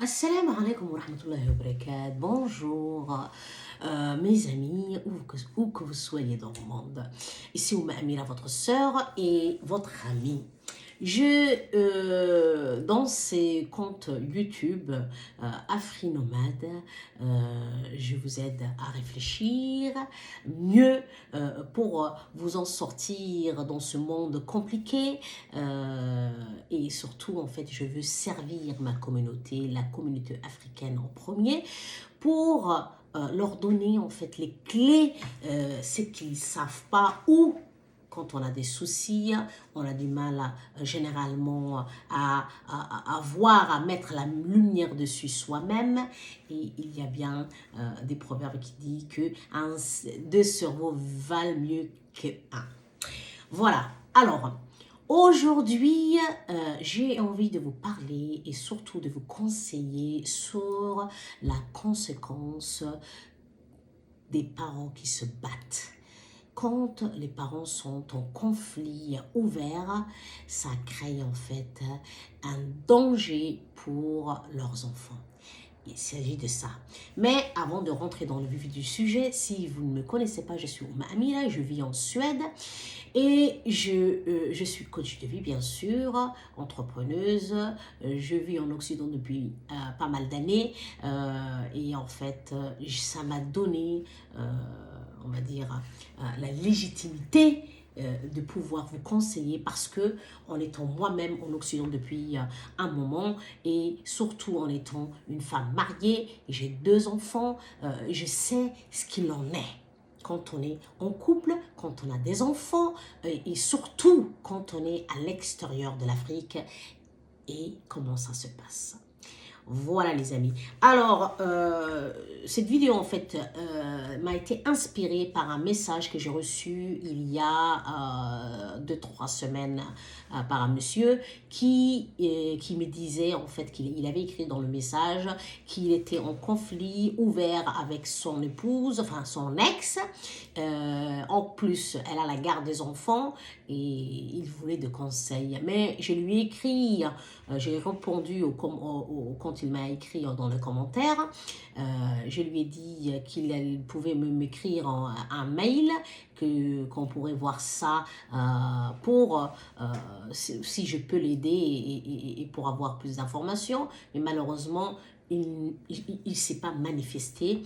Assalamu alaikum wa rahmatullahi wa barakatuh. Bonjour, mes amis, où que vous soyez dans le monde. Ici Ouma Amira, votre sœur et votre amie. Dans ces comptes YouTube Afrinomade, je vous aide à réfléchir mieux pour vous en sortir dans ce monde compliqué et surtout en fait je veux servir ma communauté, la communauté africaine en premier pour leur donner en fait les clés, ce qu'ils ne savent pas ou quand on a des soucis, on a du mal généralement à voir, à mettre la lumière dessus soi-même. Et il y a bien des proverbes qui disent que deux cerveaux valent mieux qu'un. Voilà. Alors, aujourd'hui, j'ai envie de vous parler et surtout de vous conseiller sur la conséquence des parents qui se battent. Quand les parents sont en conflit ouvert, ça crée en fait un danger pour leurs enfants. Il s'agit de ça. Mais avant de rentrer dans le vif du sujet, si vous ne me connaissez pas, je suis Ouma Amira, je vis en Suède et je suis coach de vie, bien sûr, entrepreneuse. Je vis en Occident depuis pas mal d'années et en fait, ça m'a donné, on va dire, la légitimité de pouvoir vous conseiller parce que en étant moi-même en Occident depuis un moment et surtout en étant une femme mariée, j'ai 2 enfants, je sais ce qu'il en est quand on est en couple, quand on a des enfants et surtout quand on est à l'extérieur de l'Afrique et comment ça se passe. Voilà les amis. Alors, cette vidéo en fait m'a été inspirée par un message que j'ai reçu il y a 2-3 semaines par un monsieur qui me disait en fait qu'il avait écrit dans le message qu'il était en conflit ouvert avec son épouse, enfin son ex. En plus, elle a la garde des enfants et il voulait des conseils. Mais je lui ai écrit, j'ai répondu quand il m'a écrit dans le commentaire. Je lui ai dit qu'il pouvait m'écrire un mail, qu'on pourrait voir ça pour si je peux l'aider et pour avoir plus d'informations. Mais malheureusement, il ne s'est pas manifesté.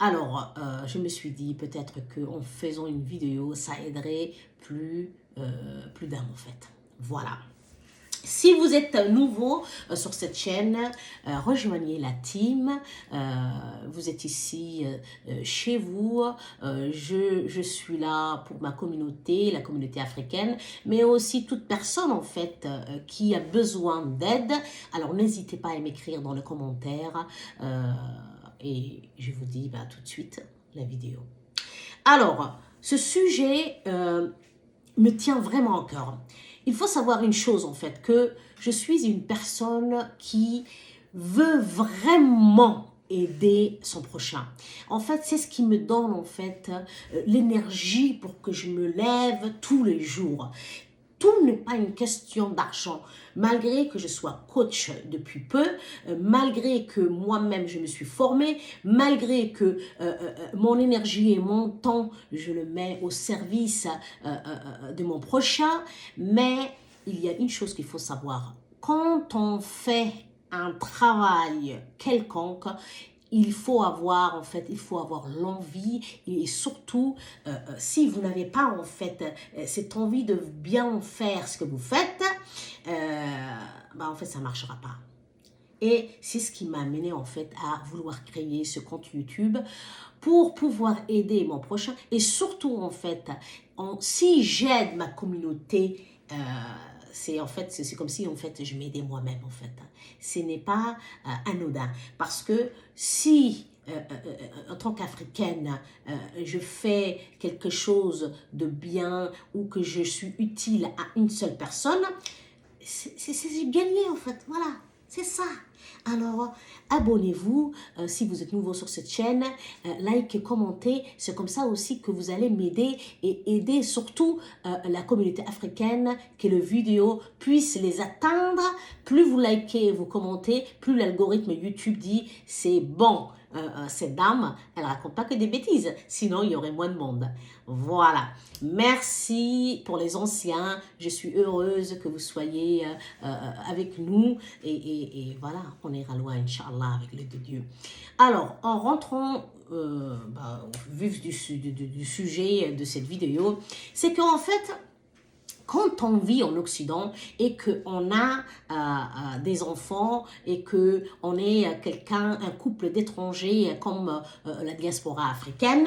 Alors, je me suis dit peut-être qu'en faisant une vidéo, ça aiderait plus d'un en fait. Voilà. Si vous êtes nouveau sur cette chaîne, rejoignez la team. Vous êtes ici chez vous. Je suis là pour ma communauté, la communauté africaine, mais aussi toute personne en fait qui a besoin d'aide. Alors n'hésitez pas à m'écrire dans les commentaires et je vous dis tout de suite la vidéo. Alors, ce sujet me tient vraiment à cœur. Il faut savoir une chose en fait, que je suis une personne qui veut vraiment aider son prochain. En fait, c'est ce qui me donne en fait l'énergie pour que je me lève tous les jours. Tout n'est pas une question d'argent. Malgré que je sois coach depuis peu, malgré que moi-même je me suis formée, malgré que mon énergie et mon temps, je le mets au service de mon prochain, mais il y a une chose qu'il faut savoir. Quand on fait un travail quelconque, il faut avoir en fait, il faut avoir l'envie et surtout si vous n'avez pas en fait cette envie de bien faire ce que vous faites, en fait ça marchera pas. Et c'est ce qui m'a amené en fait à vouloir créer ce compte YouTube pour pouvoir aider mon prochain et surtout en fait, si j'aide ma communauté, c'est en fait c'est comme si en fait je m'aidais moi-même en fait. Ce n'est pas anodin parce que si en tant qu'Africaine, je fais quelque chose de bien ou que je suis utile à une seule personne, c'est gagné en fait, voilà, c'est ça. Alors, abonnez-vous si vous êtes nouveau sur cette chaîne, like, commentez, c'est comme ça aussi que vous allez m'aider et aider surtout la communauté africaine, que les vidéos puissent les atteindre. Plus vous likez, vous commentez, plus l'algorithme YouTube dit c'est bon. Cette dame, elle raconte pas que des bêtises, sinon il y aurait moins de monde. Voilà. Merci pour les anciens. Je suis heureuse que vous soyez avec nous. Et voilà, on ira loin, Inch'Allah, avec l'aide de Dieu. Alors, en rentrant au vif du sujet de cette vidéo, c'est qu'en fait, quand on vit en Occident et qu'on a des enfants et qu'on est un couple d'étrangers comme la diaspora africaine,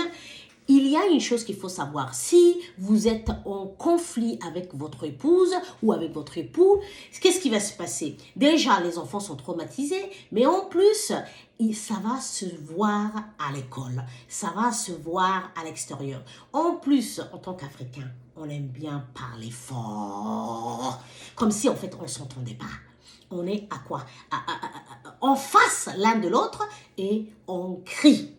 il y a une chose qu'il faut savoir. Si vous êtes en conflit avec votre épouse ou avec votre époux, qu'est-ce qui va se passer? Déjà, les enfants sont traumatisés, mais en plus, ça va se voir à l'école, ça va se voir à l'extérieur. En plus, en tant qu'Africain, on aime bien parler fort, comme si en fait on ne s'entendait pas. On est à quoi? En face l'un de l'autre et on crie.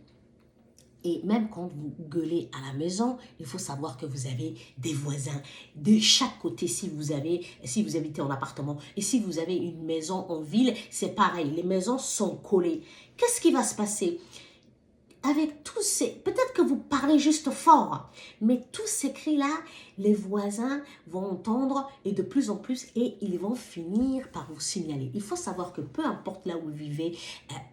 Et même quand vous gueulez à la maison, il faut savoir que vous avez des voisins de chaque côté. Si vous habitez en appartement et si vous avez une maison en ville, c'est pareil. Les maisons sont collées. Qu'est-ce qui va se passer? Avec tous ces... Peut-être que vous parlez juste fort, mais tous ces cris-là, les voisins vont entendre et de plus en plus, et ils vont finir par vous signaler. Il faut savoir que peu importe là où vous vivez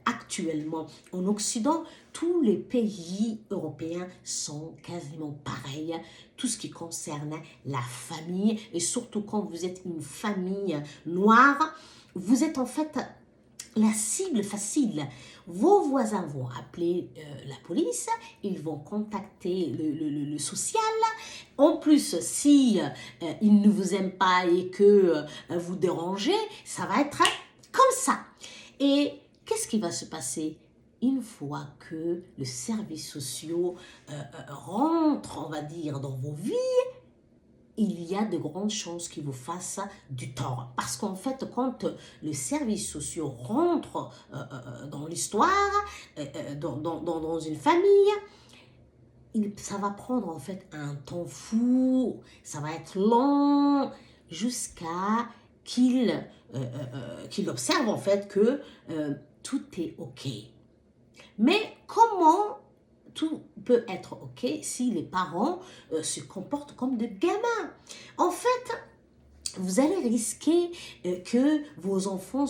actuellement en Occident, tous les pays européens sont quasiment pareils. Tout ce qui concerne la famille, et surtout quand vous êtes une famille noire, vous êtes en fait la cible facile. Vos voisins vont appeler la police, ils vont contacter le social. En plus, si ils ne vous aiment pas et que vous dérangez, ça va être comme ça. Et qu'est-ce qui va se passer? Une fois que le service social rentre, on va dire, dans vos vies, il y a de grandes chances qu'il vous fasse du tort. Parce qu'en fait, quand le service social rentre dans l'histoire, dans une famille, ça va prendre en fait un temps fou, ça va être long, jusqu'à qu'il observe en fait que tout est OK. Mais comment tout peut être OK si les parents se comportent comme des gamins? En fait, vous allez risquer que vos enfants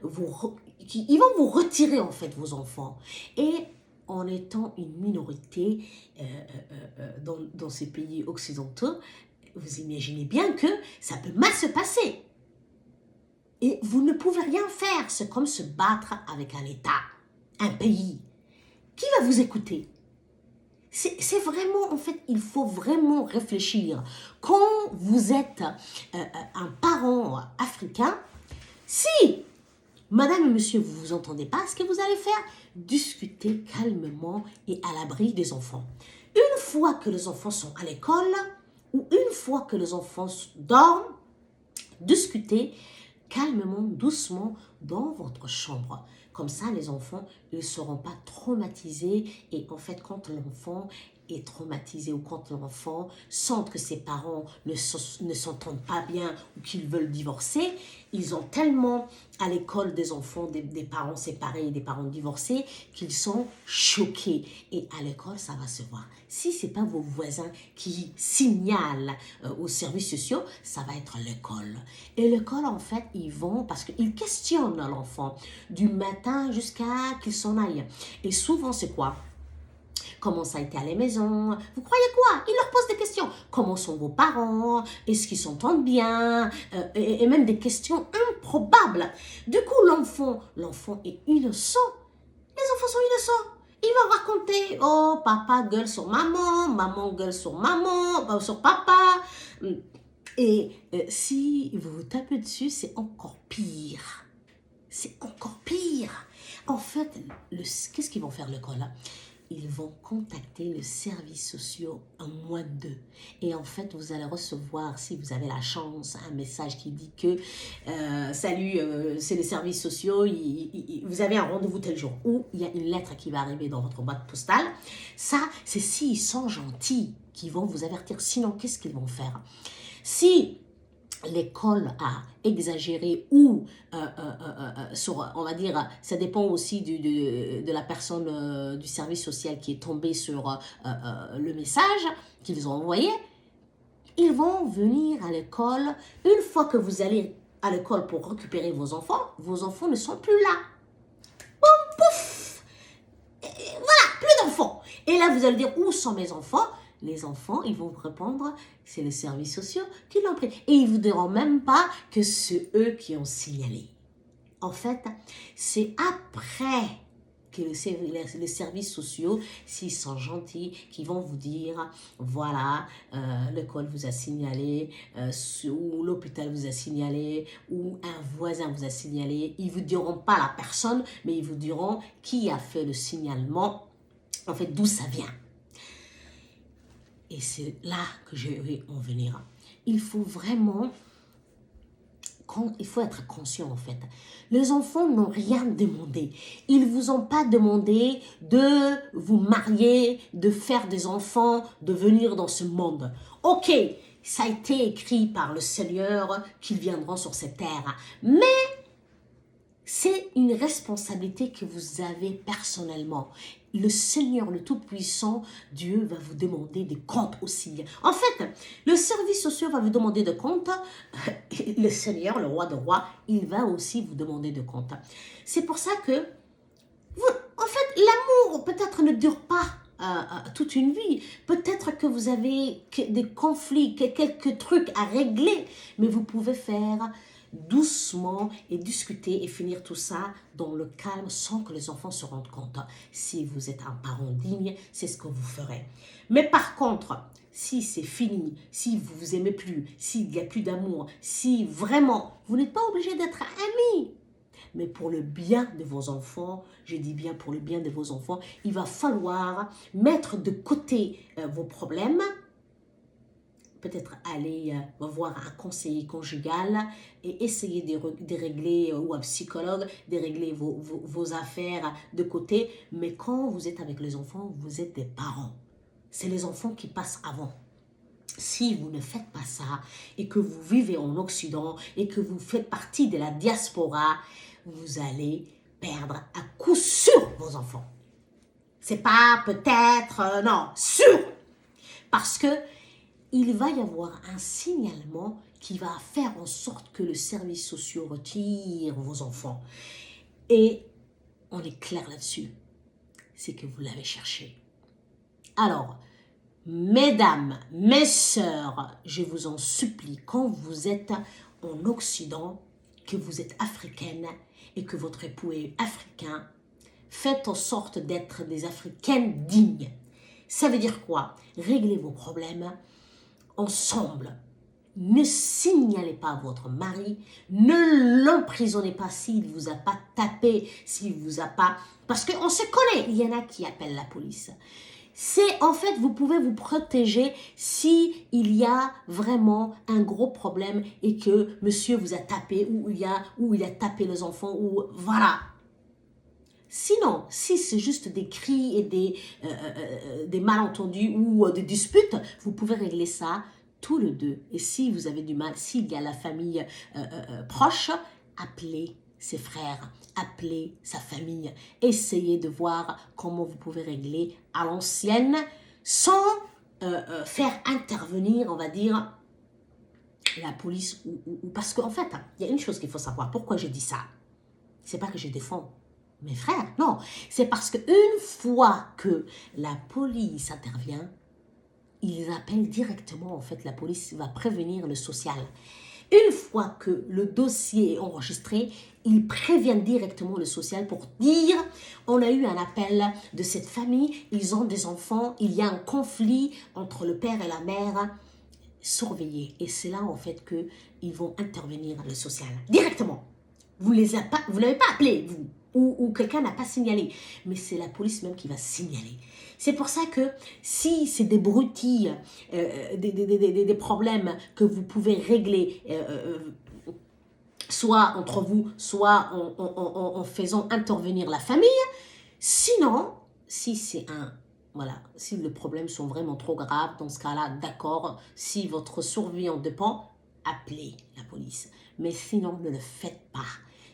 ils vont vous retirer en fait vos enfants. Et en étant une minorité dans ces pays occidentaux, vous imaginez bien que ça peut mal se passer. Et vous ne pouvez rien faire. C'est comme se battre avec un État, un pays. Qui va vous écouter? C'est vraiment, en fait, il faut vraiment réfléchir. Quand vous êtes un parent africain, si, madame et monsieur, vous ne vous entendez pas, ce que vous allez faire, discuter calmement et à l'abri des enfants. Une fois que les enfants sont à l'école, ou une fois que les enfants dorment, discutez calmement, doucement, dans votre chambre. Comme ça, les enfants ne seront pas traumatisés. Et en fait, quand l'enfant est traumatisé ou quand l'enfant sent que ses parents ne s'entendent pas bien ou qu'ils veulent divorcer, ils ont tellement à l'école des enfants, des parents séparés et des parents divorcés, qu'ils sont choqués. Et à l'école, ça va se voir. Si ce n'est pas vos voisins qui signalent aux services sociaux, ça va être l'école. Et l'école, en fait, ils vont, parce qu'ils questionnent l'enfant du matin jusqu'à qu'il s'en aille. Et souvent, c'est quoi? Comment ça a été à la maison? Vous croyez quoi? Ils leur posent des questions. Comment sont vos parents? Est-ce qu'ils s'entendent bien? Et même des questions improbables. Du coup, l'enfant est innocent. Les enfants sont innocents. Ils vont raconter, oh, papa gueule sur maman, maman gueule sur maman, sur papa. Et si vous vous tapez dessus, c'est encore pire. C'est encore pire. En fait, qu'est-ce qu'ils vont faire l'école? ils vont contacter le service social en moins d'eux. Et en fait, vous allez recevoir, si vous avez la chance, un message qui dit que salut, c'est les services sociaux, vous avez un rendez-vous tel jour. Ou il y a une lettre qui va arriver dans votre boîte postale. Ça, c'est s'ils sont gentils qui vont vous avertir. Sinon, qu'est-ce qu'ils vont faire? Si l'école a exagéré ou, on va dire, ça dépend aussi de la personne du service social qui est tombée sur le message qu'ils ont envoyé, ils vont venir à l'école. Une fois que vous allez à l'école pour récupérer vos enfants ne sont plus là. Boum, pouf! Et voilà, plus d'enfants. Et là, vous allez dire, où sont mes enfants? Les enfants, ils vont vous répondre, c'est les services sociaux qui l'ont pris. Et ils ne vous diront même pas que c'est eux qui ont signalé. En fait, c'est après que les services sociaux, s'ils sont gentils, qui vont vous dire, voilà, l'école vous a signalé, ou l'hôpital vous a signalé, ou un voisin vous a signalé. Ils ne vous diront pas la personne, mais ils vous diront qui a fait le signalement, en fait, d'où ça vient. Et c'est là que je vais en venir. Il faut vraiment, il faut être conscient en fait. Les enfants n'ont rien demandé. Ils ne vous ont pas demandé de vous marier, de faire des enfants, de venir dans ce monde. Ok, ça a été écrit par le Seigneur qu'ils viendront sur cette terre. Mais c'est une responsabilité que vous avez personnellement. Le Seigneur, le Tout-Puissant, Dieu va vous demander des comptes aussi. En fait, le service social va vous demander des comptes. Le Seigneur, le roi des rois, il va aussi vous demander des comptes. C'est pour ça que, en fait, l'amour peut-être ne dure pas toute une vie. Peut-être que vous avez des conflits, quelques trucs à régler, mais vous pouvez faire doucement et discuter et finir tout ça dans le calme sans que les enfants se rendent compte. Si vous êtes un parent digne, c'est ce que vous ferez. Mais par contre, si c'est fini, si vous vous aimez plus, s'il n'y a plus d'amour, si vraiment, vous n'êtes pas obligé d'être amis. Mais pour le bien de vos enfants, je dis bien pour le bien de vos enfants, il va falloir mettre de côté vos problèmes, peut-être aller voir un conseiller conjugal et essayer de régler, ou un psychologue, de régler vos affaires de côté. Mais quand vous êtes avec les enfants, vous êtes des parents. C'est les enfants qui passent avant. Si vous ne faites pas ça et que vous vivez en Occident et que vous faites partie de la diaspora, vous allez perdre à coup sûr vos enfants. C'est pas peut-être, non, sûr. Parce que il va y avoir un signalement qui va faire en sorte que le service social retire vos enfants. Et on est clair là-dessus. C'est que vous l'avez cherché. Alors, mesdames, mes sœurs, je vous en supplie, quand vous êtes en Occident, que vous êtes africaine et que votre époux est africain, faites en sorte d'être des Africaines dignes. Ça veut dire quoi? Réglez vos problèmes ensemble. Ne signalez pas à votre mari, ne l'emprisonnez pas s'il ne vous a pas tapé, s'il vous a pas... Parce qu'on se connaît, il y en a qui appellent la police. C'est en fait, vous pouvez vous protéger si il y a vraiment un gros problème et que monsieur vous a tapé ou il a tapé les enfants ou voilà. Sinon, si c'est juste des cris et des malentendus ou des disputes, vous pouvez régler ça tous les deux. Et si vous avez du mal, s'il y a la famille proche, appelez ses frères, appelez sa famille. Essayez de voir comment vous pouvez régler à l'ancienne sans faire intervenir, on va dire, la police. Parce qu'en fait, il y a une chose qu'il faut savoir. Pourquoi je dis ça? C'est pas que je défends mes frères, non. C'est parce qu'une fois que la police intervient, ils appellent directement, en fait, la police va prévenir le social. Une fois que le dossier est enregistré, ils préviennent directement le social pour dire on a eu un appel de cette famille, ils ont des enfants, il y a un conflit entre le père et la mère. Surveillez. Et c'est là, en fait, qu'ils vont intervenir le social directement. Vous ne l'avez pas appelé, vous. ou quelqu'un n'a pas signalé. Mais c'est la police même qui va signaler. C'est pour ça que si c'est des broutilles, des problèmes que vous pouvez régler, soit entre vous, soit en faisant intervenir la famille, sinon, si c'est voilà, si les problèmes sont vraiment trop graves, dans ce cas-là, d'accord, si votre survie en dépend, appelez la police. Mais sinon, ne le faites pas.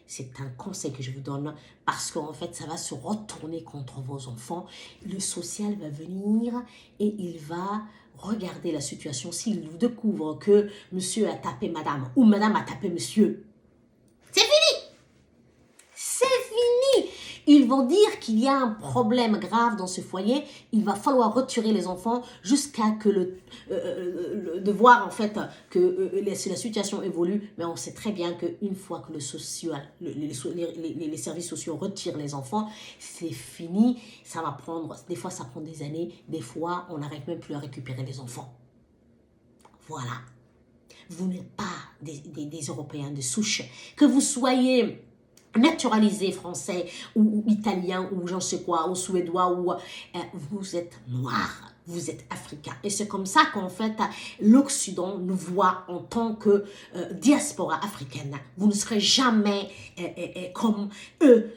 C'est un conseil que je vous donne parce qu'en fait, ça va se retourner contre vos enfants. Le social va venir et il va regarder la situation. S'il découvre que monsieur a tapé madame ou madame a tapé monsieur, c'est fini! C'est fini! Ils vont dire qu'il y a un problème grave dans ce foyer. Il va falloir retirer les enfants jusqu'à que de voir en fait que la situation évolue. Mais on sait très bien qu'une fois que le social, les services sociaux retirent les enfants, c'est fini. Ça va prendre, des fois ça prend des années, des fois on n'arrive même plus à récupérer les enfants. Voilà. Vous n'êtes pas des Européens de souche. Que vous soyez naturalisé français ou italien ou j'en sais quoi, ou suédois, ou vous êtes noir, vous êtes africain. Et c'est comme ça qu'en fait, l'Occident nous voit en tant que diaspora africaine. Vous ne serez jamais comme eux,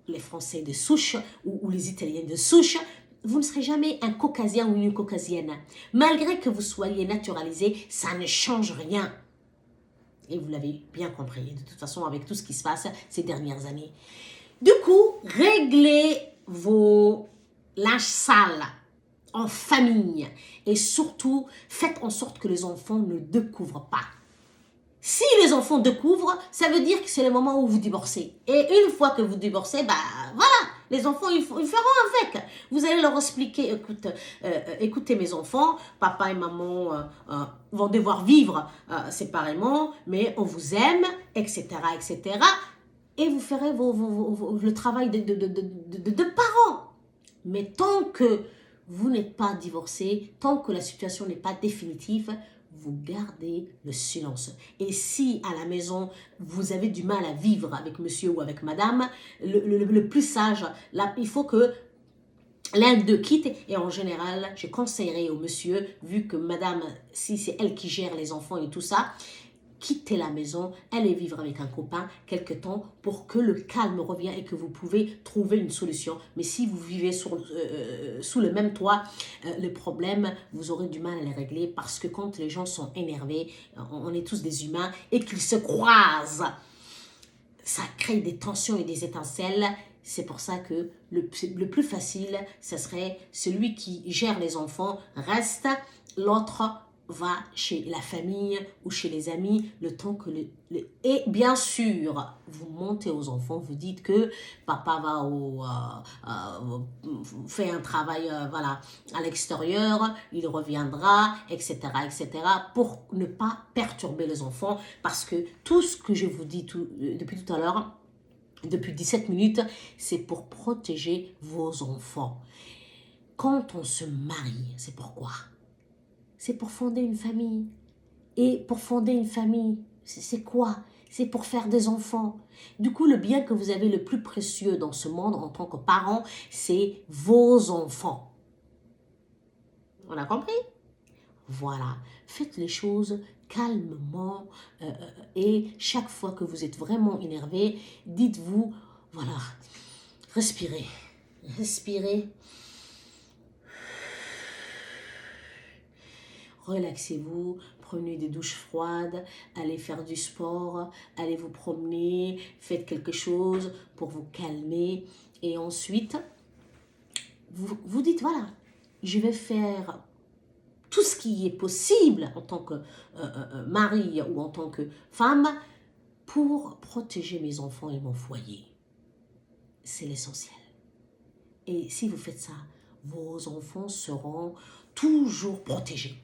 les Français de souche ou les Italiens de souche. Vous ne serez jamais un Caucasien ou une Caucasienne. Malgré que vous soyez naturalisé, ça ne change rien. Et vous l'avez bien compris, de toute façon, avec tout ce qui se passe ces dernières années. Du coup, réglez vos linges sales en famille. Et surtout, faites en sorte que les enfants ne découvrent pas. Si les enfants découvrent, ça veut dire que c'est le moment où vous divorcez. Et une fois que vous divorcez, bah voilà, les enfants, ils feront avec. Vous allez leur expliquer, écoutez mes enfants, papa et maman vont devoir vivre séparément, mais on vous aime, etc., etc. Et vous ferez le travail de parents. Mais tant que vous n'êtes pas divorcé, tant que la situation n'est pas définitive, vous gardez le silence. Et si à la maison, vous avez du mal à vivre avec monsieur ou avec madame, le plus sage, là, il faut que l'un d'eux quitte. Et en général, je conseillerais au monsieur, vu que madame, si c'est elle qui gère les enfants et tout ça, quittez la maison, allez vivre avec un copain quelque temps pour que le calme revienne et que vous pouvez trouver une solution. Mais si vous vivez sous le même toit, les problèmes, vous aurez du mal à les régler parce que quand les gens sont énervés, on est tous des humains et qu'ils se croisent, ça crée des tensions et des étincelles. C'est pour ça que le plus facile, ce serait celui qui gère les enfants reste, l'autre va chez la famille ou chez les amis le temps que et bien sûr vous montez aux enfants, vous dites que papa va fait un travail voilà à l'extérieur, il reviendra, etc., etc., pour ne pas perturber les enfants, parce que tout ce que je vous dis depuis tout à l'heure, depuis 17 minutes, c'est pour protéger vos enfants. Quand on se marie, c'est pourquoi? C'est pour fonder une famille. Et pour fonder une famille, c'est quoi? C'est pour faire des enfants. Du coup, le bien que vous avez le plus précieux dans ce monde en tant que parent, c'est vos enfants. On a compris? Voilà. Faites les choses calmement et chaque fois que vous êtes vraiment énervé, dites-vous, voilà, respirez. Respirez. Relaxez-vous, prenez des douches froides, allez faire du sport, allez vous promener, faites quelque chose pour vous calmer. Et ensuite, vous dites, voilà, je vais faire tout ce qui est possible en tant que mari ou en tant que femme pour protéger mes enfants et mon foyer. C'est l'essentiel. Et si vous faites ça, vos enfants seront toujours protégés.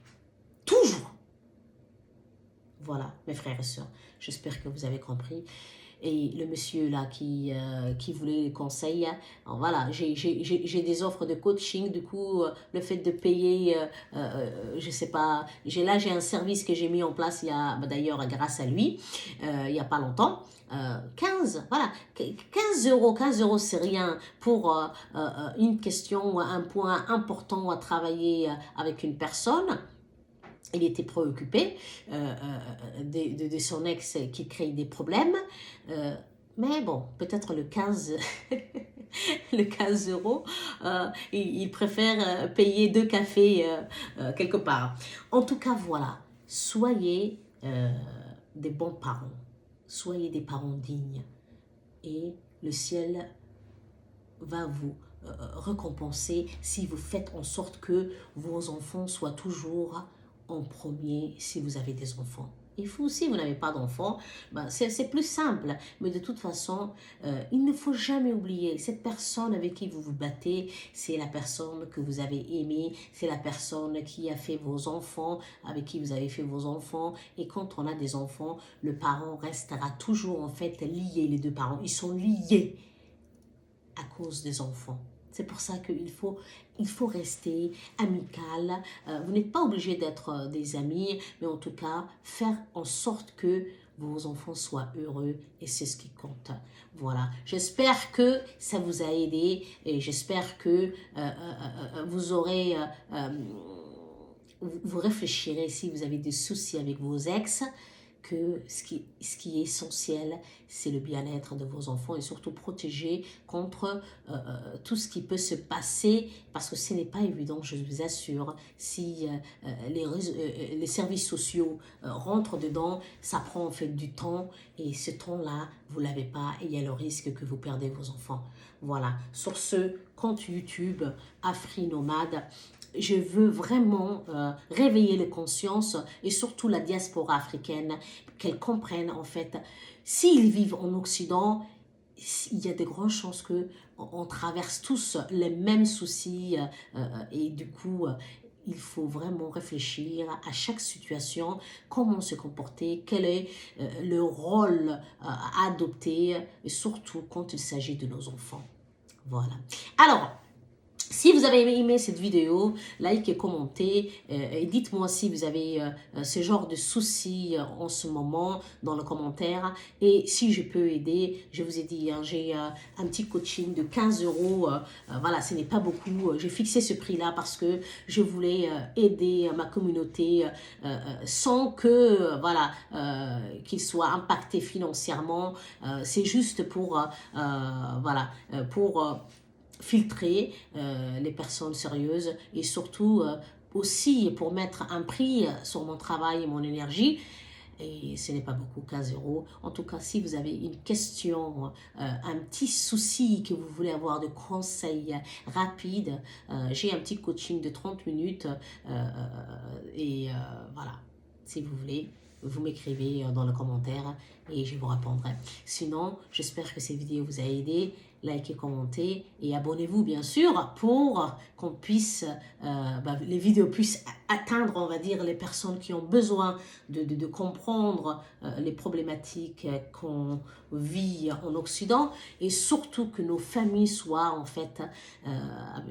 Toujours. Voilà, mes frères et sœurs, j'espère que vous avez compris. Et le monsieur là qui voulait les conseils, alors voilà, j'ai des offres de coaching, du coup, le fait de payer, je sais pas, j'ai un service que j'ai mis en place, il y a, d'ailleurs, grâce à lui, il n'y a pas longtemps. 15, voilà, 15 euros, c'est rien pour une question, un point important à travailler avec une personne. Il était préoccupé de son ex qui crée des problèmes. Mais bon, peut-être le 15, le 15 euros, il préfère payer 2 cafés quelque part. En tout cas, voilà, soyez des bons parents. Soyez des parents dignes. Et le ciel va vous récompenser si vous faites en sorte que vos enfants soient toujours en premier si vous avez des enfants. Et vous, si vous n'avez pas d'enfants, c'est plus simple. Mais de toute façon, il ne faut jamais oublier, cette personne avec qui vous vous battez, c'est la personne que vous avez aimée, c'est la personne qui a fait vos enfants, avec qui vous avez fait vos enfants. Et quand on a des enfants, le parent restera toujours en fait lié, les deux parents. Ils sont liés à cause des enfants. C'est pour ça qu'il faut rester amical. Vous n'êtes pas obligé d'être des amis, mais en tout cas, faire en sorte que vos enfants soient heureux et c'est ce qui compte. Voilà. J'espère que ça vous a aidé et j'espère que vous aurez... vous réfléchirez si vous avez des soucis avec vos ex, que ce qui est essentiel, c'est le bien-être de vos enfants et surtout protéger contre tout ce qui peut se passer parce que ce n'est pas évident, je vous assure. Si les services sociaux rentrent dedans, ça prend en fait du temps et ce temps-là, vous ne l'avez pas et il y a le risque que vous perdez vos enfants. Voilà, sur ce compte YouTube AfriNomade, je veux vraiment réveiller les consciences et surtout la diaspora africaine, qu'elle comprenne en fait, s'ils vivent en Occident, il y a de grandes chances que on traverse tous les mêmes soucis et du coup, il faut vraiment réfléchir à chaque situation, comment se comporter, quel est le rôle à adopter et surtout quand il s'agit de nos enfants. Voilà. Alors, si vous avez aimé cette vidéo, likez, commentez et dites-moi si vous avez ce genre de soucis en ce moment dans le commentaire. Et si je peux aider, je vous ai dit, hein, j'ai un petit coaching de 15 euros. Voilà, ce n'est pas beaucoup. J'ai fixé ce prix-là parce que je voulais aider ma communauté sans que, voilà, qu'ils soient impactés financièrement. C'est juste pour, voilà, pour filtrer les personnes sérieuses et surtout aussi pour mettre un prix sur mon travail et mon énergie. Et ce n'est pas beaucoup, 15 euros. En tout cas, si vous avez une question, un petit souci que vous voulez avoir de conseils rapides, j'ai un petit coaching de 30 minutes et voilà, si vous voulez. Vous m'écrivez dans le commentaire et je vous répondrai. Sinon, j'espère que cette vidéo vous a aidé. Likez, commentez et abonnez-vous bien sûr pour qu'on puisse, les vidéos puissent atteindre, on va dire, les personnes qui ont besoin de comprendre les problématiques qu'on vit en Occident et surtout que nos familles soient en fait,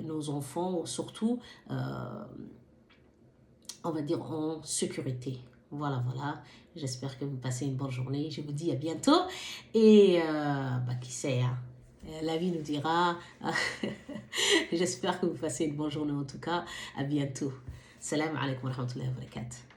nos enfants surtout, on va dire en sécurité. Voilà, voilà. J'espère que vous passez une bonne journée. Je vous dis à bientôt. Et qui sait, hein, la vie nous dira. J'espère que vous passez une bonne journée en tout cas. À bientôt. Salam alaikum wa rahmatullahi wa barakatuh.